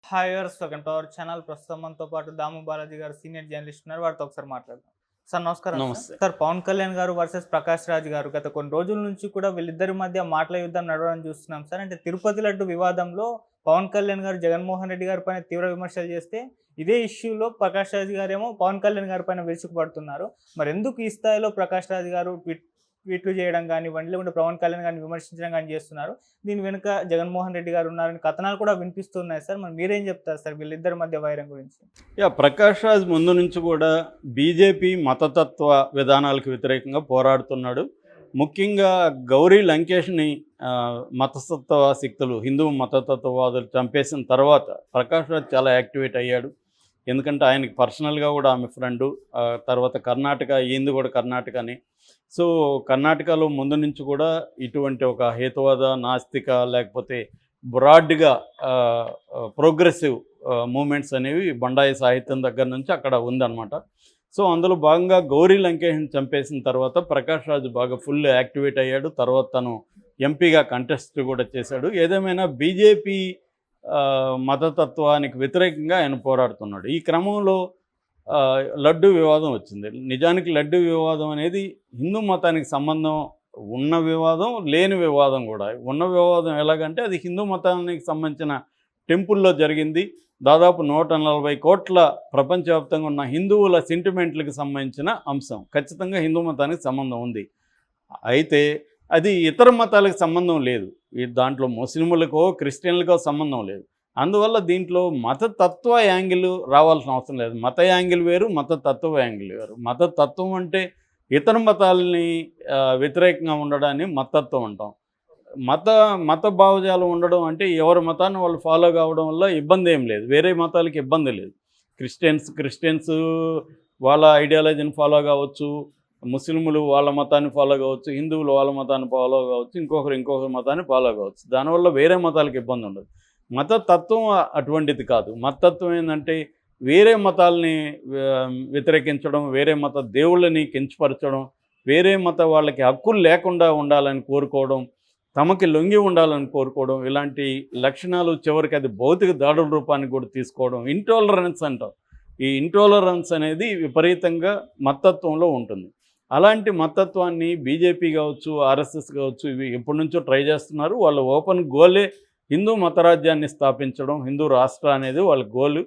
Hi viewers, welcome to our channel. ప్రస్తుతం మనతో పాటు దాము బాలాజీ గారు సీనియర్ జర్నలిస్ట్ ఉన్నారు. వారితో ఒకసారి మాట్లాడదాం. సార్ నమస్కారం. నమస్తే. సార్, పవన్ కళ్యాణ్ గారు వర్సెస్ ప్రకాష్ రాజ్ గారు గత కొన్ని రోజుల నుంచి కూడా వీళ్ళిద్దరి మధ్య మాటల యుద్ధం నడవడం చూస్తున్నాం సార్. అంటే తిరుపతి లడ్డు వివాదంలో పవన్ కళ్యాణ్ గారు జగన్మోహన్ రెడ్డి గారి పైన తీవ్ర విమర్శలు చేస్తే, ఇదే ఇష్యూలో ప్రకాష్ రాజ్ గారేమో పవన్ కళ్యాణ్ గారి పైన విరుచుకుపడుతున్నారు. మరి ఎందుకు ఈ స్థాయిలో ప్రకాష్ రాజ్ గారు ట్వీట్లు చేయడం కానివ్వండి, లేకుంటే పవన్ కళ్యాణ్ గారిని విమర్శించడం కానీ చేస్తున్నారు? దీని వెనుక జగన్మోహన్ రెడ్డి గారు ఉన్నారని కథనాలు కూడా వినిపిస్తున్నాయి సార్. మరి మీరేం చెప్తారు సార్ వీళ్ళిద్దరి మధ్య వైరం గురించి? ప్రకాష్ రాజ్ ముందు నుంచి కూడా బీజేపీ మతతత్వ విధానాలకు వ్యతిరేకంగా పోరాడుతున్నాడు. ముఖ్యంగా గౌరీ లంకేష్ని మతతత్వ శక్తులు, హిందూ మతతత్వవాదులు చంపేసిన తర్వాత ప్రకాష్ రాజ్ చాలా యాక్టివేట్ అయ్యాడు. ఎందుకంటే ఆయనకి పర్సనల్గా కూడా ఆమె ఫ్రెండు. తర్వాత కర్ణాటక, ఈయనది కూడా కర్ణాటకని. సో కర్ణాటకలో ముందు నుంచి కూడా ఇటువంటి ఒక హేతువాద, నాస్తిక, లేకపోతే బ్రాడ్గా ప్రోగ్రెసివ్ మూమెంట్స్ అనేవి బండాయి సాహిత్యం దగ్గర నుంచి అక్కడ ఉందన్నమాట. సో అందులో భాగంగా గౌరీ లంకేష్ని చంపేసిన తర్వాత ప్రకాష్ రాజ్ బాగా ఫుల్ యాక్టివేట్ అయ్యాడు. తర్వాత తను ఎంపీగా కంటెస్ట్ కూడా చేశాడు. ఏదేమైనా బీజేపీ మతతత్వానికి వ్యతిరేకంగా ఆయన పోరాడుతున్నాడు. ఈ క్రమంలో లడ్డు వివాదం వచ్చింది. నిజానికి లడ్డు వివాదం అనేది హిందూ మతానికి సంబంధం ఉన్న వివాదం, లేని వివాదం కూడా. ఉన్న వివాదం ఎలాగంటే అది హిందూ మతానికి సంబంధించిన టెంపుల్లో జరిగింది. దాదాపు 140 కోట్ల ప్రపంచవ్యాప్తంగా ఉన్న హిందువుల సెంటిమెంట్లకు సంబంధించిన అంశం. ఖచ్చితంగా హిందూ మతానికి సంబంధం ఉంది. అయితే అది ఇతర మతాలకు సంబంధం లేదు. దాంట్లో ముస్లింలకో క్రిస్టియన్లకో సంబంధం లేదు. అందువల్ల దీంట్లో మతతత్వ యాంగిల్ రావాల్సిన అవసరం లేదు. మత యాంగిల్ వేరు, మతతత్వ యాంగిల్ వేరు. మతతత్వం అంటే ఇతర మతాలని వ్యతిరేకంగా ఉండడాన్ని మతతత్వం అంటాం. మత భావజాలం ఉండడం అంటే ఎవరి మతాన్ని వాళ్ళు ఫాలో కావడం వల్ల ఇబ్బంది ఏం లేదు, వేరే మతాలకి ఇబ్బంది లేదు. క్రిస్టియన్స్ వాళ్ళ ఐడియాలజీని ఫాలో కావచ్చు, ముస్లింలు వాళ్ళ మతాన్ని ఫాలో కావచ్చు, హిందువులు వాళ్ళ మతాన్ని ఫాలో కావచ్చు, ఇంకొకరి మతాన్ని ఫాలో కావచ్చు. దానివల్ల వేరే మతాలకు ఇబ్బంది ఉండదు. మతతత్వం అటువంటిది కాదు. మతతత్వం ఏంటంటే వేరే మతాలని వ్యతిరేకించడం, వేరే మత దేవుళ్ళని కించపరచడం, వేరే మత వాళ్ళకి హక్కులు లేకుండా ఉండాలని కోరుకోవడం, తమకి లొంగి ఉండాలని కోరుకోవడం, ఇలాంటి లక్షణాలు చివరికి అది భౌతిక దాడుల రూపానికి కూడా తీసుకోవడం ఇంటాలరెన్స్ అంటాం. ఈ ఇంటాలరెన్స్ అనేది విపరీతంగా మతత్వంలో ఉంటుంది. అలాంటి మతత్వాన్ని బీజేపీ కావచ్చు, ఆర్ఎస్ఎస్ కావచ్చు, ఇవి ఎప్పటి నుంచో ట్రై చేస్తున్నారు. వాళ్ళ ఓపెన్ గోలే హిందూ మతరాజ్యాన్ని స్థాపించడం, హిందూ రాష్ట్ర అనేది వాళ్ళ గోలు.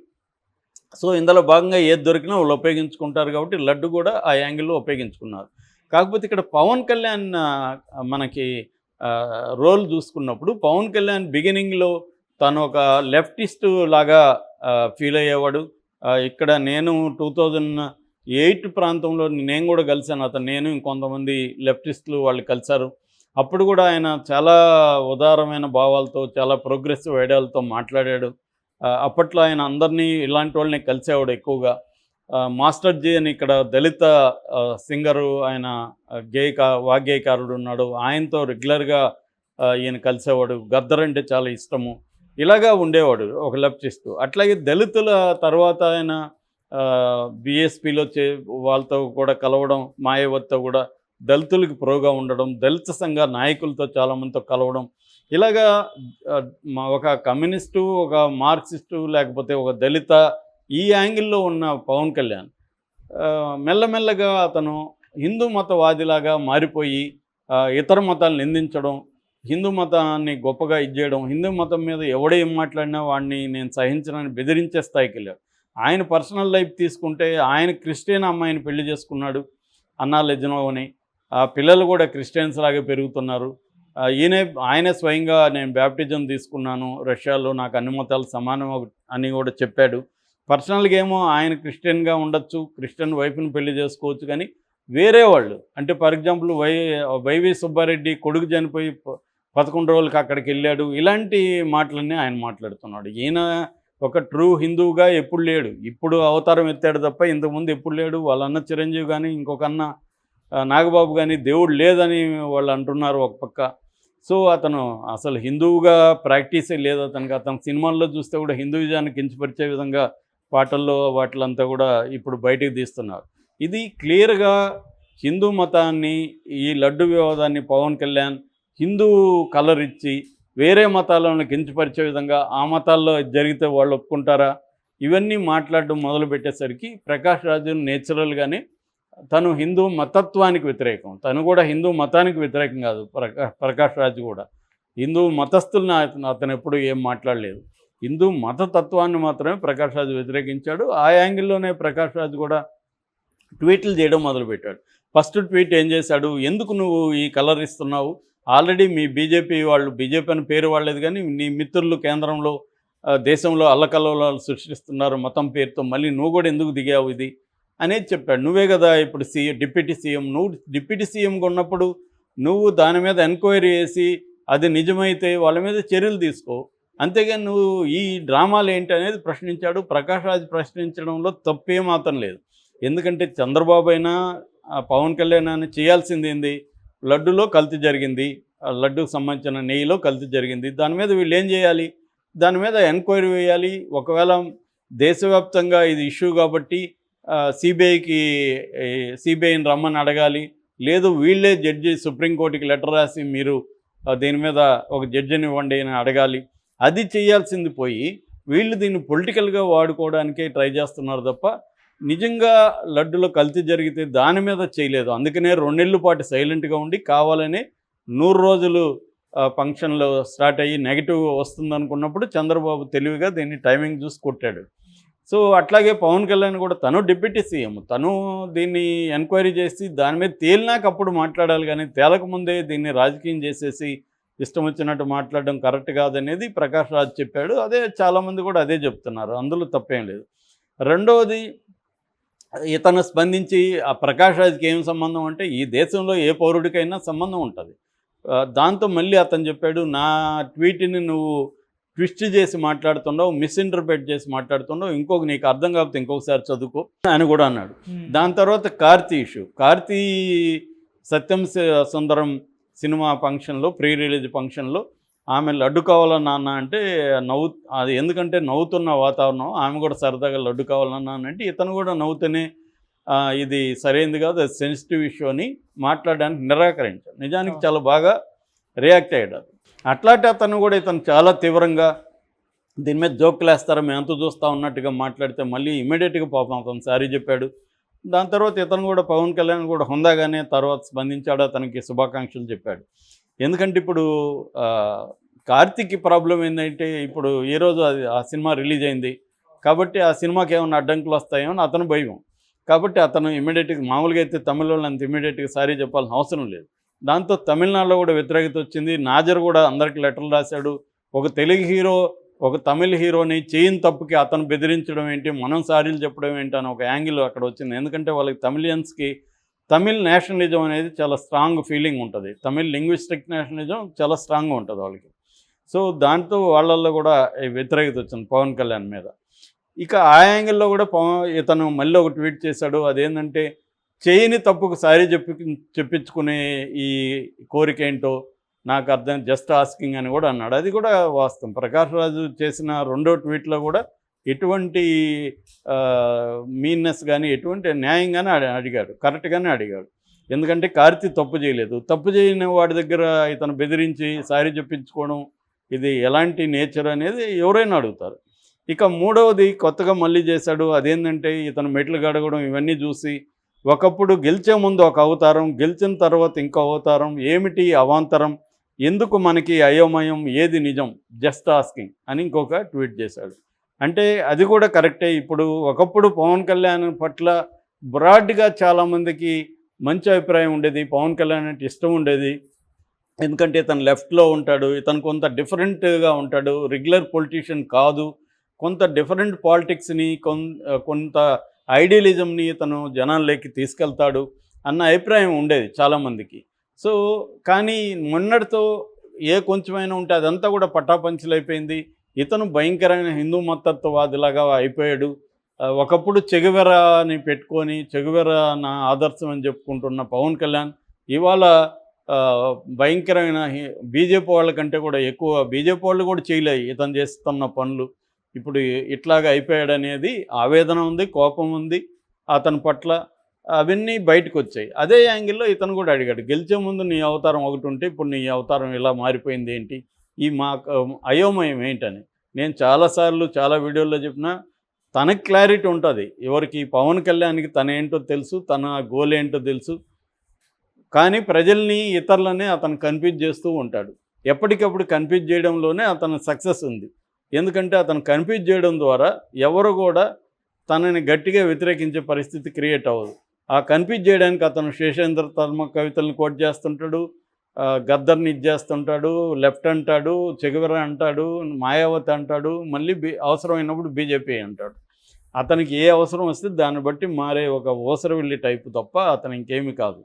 సో ఇందులో భాగంగా ఏది దొరికినా వాళ్ళు ఉపయోగించుకుంటారు. కాబట్టి లడ్డు కూడా ఆ యాంగిల్లో ఉపయోగించుకున్నారు. కాకపోతే ఇక్కడ పవన్ కళ్యాణ్ మనకి రోల్ చూసుకున్నప్పుడు, పవన్ కళ్యాణ్ బిగినింగ్లో తను ఒక లెఫ్టిస్ట్ లాగా ఫీల్ అయ్యేవాడు. ఇక్కడ నేను 2008 ప్రాంతంలో నేను కూడా కలిశాను. నేను ఇంకొంతమంది లెఫ్టిస్టులు వాళ్ళు కలిశారు. అప్పుడు కూడా ఆయన చాలా ఉదారమైన భావాలతో, చాలా ప్రోగ్రెసివ్ ఐడియాలతో మాట్లాడాడు. అప్పట్లో ఆయన అందరినీ, ఇలాంటి వాళ్ళని కలిసేవాడు ఎక్కువగా. మాస్టర్ జీ అని ఇక్కడ దళిత సింగరు, ఆయన వాగ్గేయకారుడు ఉన్నాడు. ఆయనతో రెగ్యులర్గా ఈయన కలిసేవాడు. గద్దర్ అంటే చాలా ఇష్టము. ఇలాగా ఉండేవాడు ఒక లెఫ్టిస్టు. అట్లాగే దళితుల తర్వాత ఆయన బీఎస్పీలో వాళ్ళతో కూడా కలవడం, మాయావతితో కూడా దళితులకు ప్రోగా ఉండడం, దళిత సంఘ నాయకులతో చాలామందితో కలవడం, ఇలాగా ఒక కమ్యూనిస్టు, ఒక మార్క్సిస్టు, లేకపోతే ఒక దళిత, ఈ యాంగిల్లో ఉన్న పవన్ కళ్యాణ్ మెల్లమెల్లగా అతను హిందూ మతవాదిలాగా మారిపోయి ఇతర మతాలను నిందించడం, హిందూ మతాన్ని గొప్పగా ఇచ్చేయడం, హిందూ మతం మీద ఎవడేం మాట్లాడినా వాడిని నేను సహించనని బెదిరించే స్థాయికి వెళ్ళాడు. ఆయన పర్సనల్ లైఫ్ తీసుకుంటే, ఆయన క్రిస్టియన్ అమ్మాయిని పెళ్లి చేసుకున్నాడు, అన్నా లెజ్నో అని. ఆ పిల్లలు కూడా క్రిస్టియన్స్ లాగే పెరుగుతున్నారు. ఆయనే స్వయంగా నేను బ్యాప్టిజం తీసుకున్నాను రష్యాలో, నాకు అన్ని మతాలు సమానం అని కూడా చెప్పాడు. పర్సనల్గా ఏమో ఆయన క్రిస్టియన్గా ఉండొచ్చు, క్రిస్టియన్ వైఫ్ని పెళ్లి చేసుకోవచ్చు. కానీ వేరే వాళ్ళు అంటే ఫర్ ఎగ్జాంపుల్ వైవి సుబ్బారెడ్డి కొడుకు చనిపోయి 11 రోజులకి అక్కడికి వెళ్ళాడు. ఇలాంటి మాటలన్నీ ఆయన మాట్లాడుతున్నాడు. ఈయన ఒక ట్రూ హిందువుగా ఎప్పుడు లేడు. ఇప్పుడు అవతారం ఎత్తాడు తప్ప ఇంతకుముందు ఎప్పుడు లేడు. వాళ్ళ అన్న చిరంజీవి కానీ, ఇంకొక అన్న నాగబాబు కానీ దేవుడు లేదని వాళ్ళు అంటున్నారు ఒక పక్క. సో అతను అసలు హిందువుగా ప్రాక్టీసే లేదు అతనికి. అతను సినిమాల్లో చూస్తే కూడా హిందూయిజాన్ని కించపరిచే విధంగా పాటల్లో వాటిలంతా కూడా ఇప్పుడు బయటికి తీస్తున్నారు. ఇది క్లియర్గా హిందూ మతాన్ని, ఈ లడ్డు వివాదాన్ని పవన్ కళ్యాణ్ హిందూ కలర్ ఇచ్చి వేరే మతాలను కించపరిచే విధంగా ఆ మతాల్లో ఇది జరిగితే వాళ్ళు ఒప్పుకుంటారా, ఇవన్నీ మాట్లాడడం మొదలుపెట్టేసరికి ప్రకాష్ రాజు నేచురల్గానే తను హిందూ మతత్వానికి వ్యతిరేకం, తను కూడా హిందూ మతానికి వ్యతిరేకం కాదు. ప్రకాష్ రాజు కూడా హిందూ మతస్థుల్ని అతను ఎప్పుడు ఏం మాట్లాడలేదు. హిందూ మతతత్వాన్ని మాత్రమే ప్రకాష్ రాజు వ్యతిరేకించాడు. ఆ యాంగిల్లోనే ప్రకాష్ రాజు కూడా ట్వీట్లు చేయడం మొదలుపెట్టాడు. ఫస్ట్ ట్వీట్ ఏం చేశాడు, ఎందుకు నువ్వు ఈ కలర్ ఇస్తున్నావు, ఆల్రెడీ మీ బీజేపీ వాళ్ళు, బీజేపీ అని పేరు వాడలేదు కానీ నీ మిత్రులు కేంద్రంలో దేశంలో అల్లకల్లోలాలు సృష్టిస్తున్నారు మతం పేరుతో, మళ్ళీ నువ్వు కూడా ఎందుకు దిగావు ఇది అనేది చెప్పాడు. నువ్వే కదా ఇప్పుడు డిప్యూటీ సీఎం, నువ్వు డిప్యూటీ సీఎంగా ఉన్నప్పుడు నువ్వు దాని మీద ఎంక్వైరీ చేసి అది నిజమైతే వాళ్ళ మీద చర్యలు తీసుకో, అంతేగాని నువ్వు ఈ డ్రామాలు ఏంటి అనేది ప్రశ్నించాడు. ప్రకాష్ రాజ్ ప్రశ్నించడంలో తప్పే మాత్రం లేదు. ఎందుకంటే చంద్రబాబు అయినా పవన్ కళ్యాణ్ అని చేయాల్సింది ఏంది, లడ్డులో కల్తీ జరిగింది, లడ్డుకు సంబంధించిన నెయ్యిలో కల్తీ జరిగింది, దాని మీద వీళ్ళు ఏం చేయాలి, దాని మీద ఎంక్వైరీ వేయాలి. ఒకవేళ దేశవ్యాప్తంగా ఇది ఇష్యూ కాబట్టి సిబిఐని రమ్మని అడగాలి, లేదు వీళ్ళే జడ్జి సుప్రీంకోర్టుకి లెటర్ రాసి మీరు దీని మీద ఒక జడ్జిని ఇవ్వండి అని అడగాలి. అది చేయాల్సింది పోయి వీళ్ళు దీన్ని పొలిటికల్గా వాడుకోవడానికే ట్రై చేస్తున్నారు తప్ప నిజంగా లడ్డులో కల్తీ జరిగితే దాని మీద చేయలేదు. అందుకనే 2 నెలల పాటు సైలెంట్గా ఉండి కావాలని 100 రోజులు ఫంక్షన్లో స్టార్ట్ అయ్యి నెగిటివ్ వస్తుందనుకున్నప్పుడు చంద్రబాబు తెలివిగా దీన్ని టైమింగ్ చూసి కొట్టాడు. సో అట్లాగే పవన్ కళ్యాణ్ కూడా తను డిప్యూటీ సీఎం, తను దీన్ని ఎంక్వైరీ చేసి దాని మీద తేలినాక అప్పుడు మాట్లాడాలి, కానీ తేలకముందే దీన్ని రాజకీయం చేసేసి ఇష్టం వచ్చినట్టు మాట్లాడడం కరెక్ట్ కాదనేది ప్రకాష్ రాజ్ చెప్పాడు. అదే చాలామంది కూడా అదే చెప్తున్నారు, అందులో తప్పేం లేదు. రెండవది, ఇతను స్పందించి ఆ ప్రకాష్ రాజ్కి ఏం సంబంధం అంటే ఈ దేశంలో ఏ పౌరుడికైనా సంబంధం ఉంటుంది. దాంతో మళ్ళీ అతను చెప్పాడు, నా ట్వీట్ని నువ్వు ట్విస్ట్ చేసి మాట్లాడుతుండవు, మిస్ఇంటర్ప్రిట్ చేసి మాట్లాడుతుండవు, నీకు అర్థం కాకపోతే ఇంకొకసారి చదువుకో అని కూడా అన్నాడు. దాని తర్వాత కార్తీ ఇష్యూ, కార్తీ సత్యం సుందరం సినిమా ఫంక్షన్లో, ప్రీ రిలీజ్ ఫంక్షన్లో ఆమె లడ్డు కావాలన్నా అన్న అంటే అది ఎందుకంటే నవ్వుతున్న వాతావరణం, ఆమె కూడా సరదాగా లడ్డు కావాలన్నా అంటే ఇతను కూడా నవ్వుతూనే ఇది సరైనది కాదు, అది సెన్సిటివ్ ఇష్యూ అని మాట్లాడడానికి నిరాకరించాడు. నిజానికి చాలా బాగా రియాక్ట్ అయ్యాడు. అట్లాంటి అతను కూడా ఇతను చాలా తీవ్రంగా దీని మీద జోకులు వేస్తారా మేము అంత చూస్తూ ఉన్నట్టుగా మాట్లాడితే మళ్ళీ ఇమీడియట్గా పాపం అతను సారీ చెప్పాడు. దాని తర్వాత ఇతను కూడా పవన్ కళ్యాణ్ కూడా హుందాగానే తర్వాత స్పందించాడు, అతనికి శుభాకాంక్షలు చెప్పాడు. ఎందుకంటే ఇప్పుడు కార్తీక్ ప్రాబ్లం ఏంటంటే ఇప్పుడు ఈరోజు ఆ సినిమా రిలీజ్ అయింది కాబట్టి ఆ సినిమాకి ఏమైనా అడ్డంకులు వస్తాయో అని అతను భయం. కాబట్టి అతను ఇమీడియట్గా, మామూలుగా అయితే తమిళ వాళ్ళు అంత ఇమీడియట్గా సారీ చెప్పాల్సిన అవసరం లేదు. దాంతో తమిళనాడులో కూడా వ్యతిరేకత వచ్చింది. నాజర్ కూడా అందరికి లెటర్లు రాశాడు. ఒక తెలుగు హీరో ఒక తమిళ హీరోని చేయని తప్పుకి అతను బెదిరించడం ఏంటి, మనం సారీలు చెప్పడం ఏంటి అని ఒక యాంగిల్ అక్కడ వచ్చింది. ఎందుకంటే వాళ్ళకి తమిళియన్స్కి తమిళ్ నేషనలిజం అనేది చాలా స్ట్రాంగ్ ఫీలింగ్ ఉంటుంది, తమిళ్ లింగ్విస్టిక్ నేషనలిజం చాలా స్ట్రాంగ్గా ఉంటుంది వాళ్ళకి. సో దాంతో వాళ్ళల్లో కూడా వ్యతిరేకత వచ్చింది పవన్ కళ్యాణ్ మీద. ఇక ఆ యాంగిల్లో కూడా ఇతను మళ్ళీ ఒక ట్వీట్ చేశాడు, అదేంటంటే చేయని తప్పుకు సారీ చెప్పించుకునే ఈ కోరిక ఏంటో నాకు అర్థం, జస్ట్ ఆస్కింగ్ అని కూడా అన్నాడు. అది కూడా వాస్తవం. ప్రకాష్ రాజు చేసిన 2వ ట్వీట్లో కూడా ఎటువంటి మీన్నెస్ కానీ ఎటువంటి న్యాయంగానే అడిగాడు, కరెక్ట్గానే అడిగాడు. ఎందుకంటే కార్తీ తప్పు చేయలేదు, తప్పు చేయని వాడి దగ్గర ఇతను బెదిరించి సారీ చెప్పించుకోవడం ఇది ఎలాంటి నేచర్ అనేది ఎవరైనా అడుగుతారు. ఇక 3వది కొత్తగా మళ్ళీ చేశాడు, అదేంటంటే ఇతను మెట్లు గడగడం ఇవన్నీ చూసి ఒకప్పుడు గెలిచే ముందు ఒక అవతారం, గెలిచిన తర్వాత ఇంకో అవతారం, ఏమిటి అవాంతరం, ఎందుకు మనకి అయోమయం, ఏది నిజం, జస్ట్ ఆస్కింగ్ అని ఇంకొక ట్వీట్ చేశాడు. అంటే అది కూడా కరెక్టే. ఇప్పుడు ఒకప్పుడు పవన్ కళ్యాణ్ పట్ల బ్రాడ్గా చాలామందికి మంచి అభిప్రాయం ఉండేది, పవన్ కళ్యాణ్ అంటే ఇష్టం ఉండేది. ఎందుకంటే ఇతను లెఫ్ట్లో ఉంటాడు, ఇతను కొంత డిఫరెంట్గా ఉంటాడు, రెగ్యులర్ పొలిటీషియన్ కాదు, కొంత డిఫరెంట్ పాలిటిక్స్ని కొంత ఐడియలిజంని ఇతను జనాల్లోకి తీసుకెళ్తాడు అన్న అభిప్రాయం ఉండేది చాలామందికి. సో కానీ మొన్నటితో కొంచెమైనా ఉంటే అదంతా కూడా పటాపంచలైపోయింది. ఇతను భయంకరమైన హిందూ మతత్వవాదిలాగా అయిపోయాడు. ఒకప్పుడు చెగువెరాని పెట్టుకొని చెగువెరా నా ఆదర్శం అని చెప్పుకుంటున్న పవన్ కళ్యాణ్ ఇవాళ భయంకరమైన బీజేపీ వాళ్ళ కంటే కూడా ఎక్కువ బీజేపీ వాళ్ళు కూడా చేయలేదు ఇతను చేస్తున్న పనులు. ఇప్పుడు ఇట్లాగా అయిపోయాడనేది ఆవేదన ఉంది, కోపం ఉంది అతని పట్ల, అవన్నీ బయటకు వచ్చాయి. అదే యాంగిల్లో ఇతను కూడా అడిగాడు, గెలిచే ముందు నీ అవతారం ఒకటి ఉంటే ఇప్పుడు నీ అవతారం ఇలా మారిపోయింది ఏంటి ఈ మా అయోమయం ఏంటని. నేను చాలాసార్లు చాలా వీడియోల్లో చెప్పినా తనకి క్లారిటీ ఉంటుంది. ఎవరికి పవన్ కళ్యాణ్కి తనేంటో తెలుసు, తన గోల్ ఏంటో తెలుసు. కానీ ప్రజల్ని ఇతరులని అతను కన్ఫ్యూజ్ చేస్తూ ఉంటాడు. ఎప్పటికప్పుడు కన్ఫ్యూజ్ చేయడంలోనే అతను సక్సెస్ ఉంది. ఎందుకంటే అతను కన్ఫ్యూజ్ చేయడం ద్వారా ఎవరు కూడా తనని గట్టిగా వ్యతిరేకించే పరిస్థితి క్రియేట్ అవ్వదు. ఆ కన్ఫ్యూజ్ చేయడానికి అతను శేషేంద్ర ధర్మ కవితలను కోట్ చేస్తుంటాడు, గద్దర్ని ఇచ్చేస్తుంటాడు, లెఫ్ట్ అంటాడు, చెగువెర అంటాడు, మాయావతి అంటాడు, మళ్ళీ అవసరమైనప్పుడు బీజేపీ అంటాడు. అతనికి ఏ అవసరం వస్తే దాన్ని బట్టి మారే ఒక ఓసరవిల్లి టైపు తప్ప అతను ఇంకేమీ కాదు.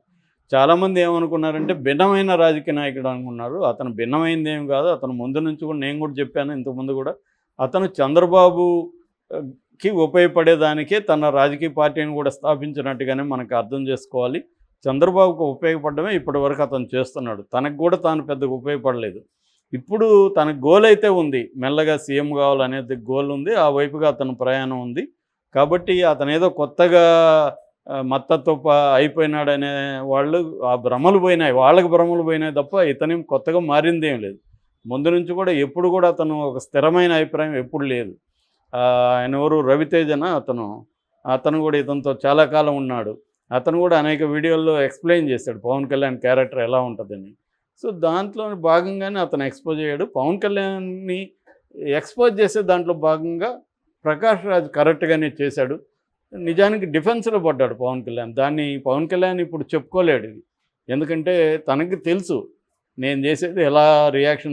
చాలామంది ఏమనుకున్నారంటే భిన్నమైన రాజకీయ నాయకుడు అనుకున్నారు. అతను భిన్నమైంది ఏమి కాదు. అతను ముందు నుంచి కూడా, నేను కూడా చెప్పాను ఇంతకుముందు కూడా, అతను చంద్రబాబుకి ఉపయోగపడేదానికే తన రాజకీయ పార్టీని కూడా స్థాపించినట్టుగానే మనకు అర్థం చేసుకోవాలి. చంద్రబాబుకు ఉపయోగపడమే ఇప్పటివరకు అతను చేస్తున్నాడు. తనకు కూడా తాను పెద్దగా ఉపయోగపడలేదు. ఇప్పుడు తన గోల్ అయితే ఉంది, మెల్లగా సీఎం కావాలనేది గోల్ ఉంది. ఆ వైపుగా అతను ప్రయాణం ఉంది. కాబట్టి అతను ఏదో కొత్తగా మత్తత్వ అయిపోయినాడనే వాళ్ళు ఆ భ్రమలు పోయినాయి, వాళ్ళకి భ్రమలు పోయినాయి తప్ప ఇతనేం కొత్తగా మారిందేం లేదు. ముందు నుంచి కూడా ఎప్పుడు కూడా అతను ఒక స్థిరమైన అభిప్రాయం ఎప్పుడు లేదు. ఆయన ఎవరు, రవితేజన అతను కూడా ఇతనితో చాలా కాలం ఉన్నాడు. అతను కూడా అనేక వీడియోల్లో ఎక్స్ప్లెయిన్ చేశాడు పవన్ కళ్యాణ్ క్యారెక్టర్ ఎలా ఉంటుందని. సో దాంట్లో భాగంగానే అతను ఎక్స్పోజ్ అయ్యాడు. పవన్ కళ్యాణ్ని ఎక్స్పోజ్ చేసే దాంట్లో భాగంగా ప్రకాష్ రాజ్ కరెక్ట్గానే చేశాడు. నిజానికి డిఫెన్స్లో పడ్డాడు పవన్ కళ్యాణ్. దాన్ని పవన్ కళ్యాణ్ ఇప్పుడు చెప్పుకోలేడు. ఎందుకంటే తనకి తెలుసు నేను చేసేది ఎలా రియాక్షన్